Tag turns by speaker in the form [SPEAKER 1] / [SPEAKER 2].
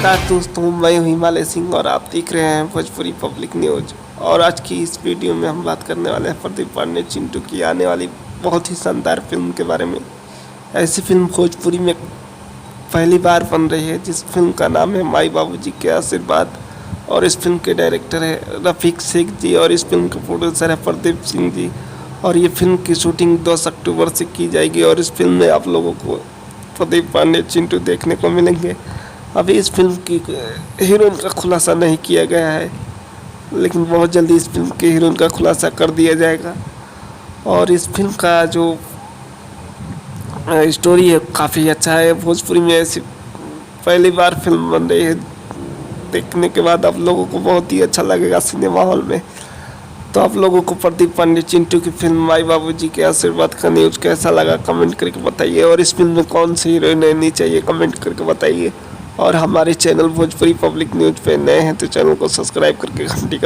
[SPEAKER 1] नमस्कार दोस्तों, मैं हूं हिमालय सिंह और आप देख रहे हैं भोजपुरी पब्लिक न्यूज। और आज की इस वीडियो में हम बात करने वाले हैं प्रदीप पांडे चिंटू की आने वाली बहुत ही शानदार फिल्म के बारे में। ऐसी फिल्म भोजपुरी में पहली बार बन रही है जिस फिल्म का नाम है माई बाबूजी के आशीर्वाद। और इस फिल्म के डायरेक्टर है रफ़ीक शेख जी और इस फिल्म के प्रोड्यूसर है प्रदीप सिंह जी। और ये फिल्म की शूटिंग 10 अक्टूबर से की जाएगी और इस फिल्म में आप लोगों को प्रदीप पांडे चिंटू देखने को मिलेंगे। अभी इस फिल्म की हीरोइन का खुलासा नहीं किया गया है, लेकिन बहुत जल्दी इस फिल्म के हीरोइन का खुलासा कर दिया जाएगा। और इस फिल्म का जो स्टोरी है काफ़ी अच्छा है। भोजपुरी में ऐसी पहली बार फिल्म बन रही है, देखने के बाद आप लोगों को बहुत ही अच्छा लगेगा सिनेमा हॉल में। तो आप लोगों को प्रदीप पांडे चिंटू की फिल्म माई बाबूजी के आशीर्वाद का न्यूज़ कैसा लगा कमेंट करके बताइए। और इस फिल्म में कौन सी हीरोइन रहनी चाहिए कमेंट करके बताइए। और हमारे चैनल भोजपुरी पब्लिक न्यूज़ पे नए हैं तो चैनल को सब्सक्राइब करके घंटी का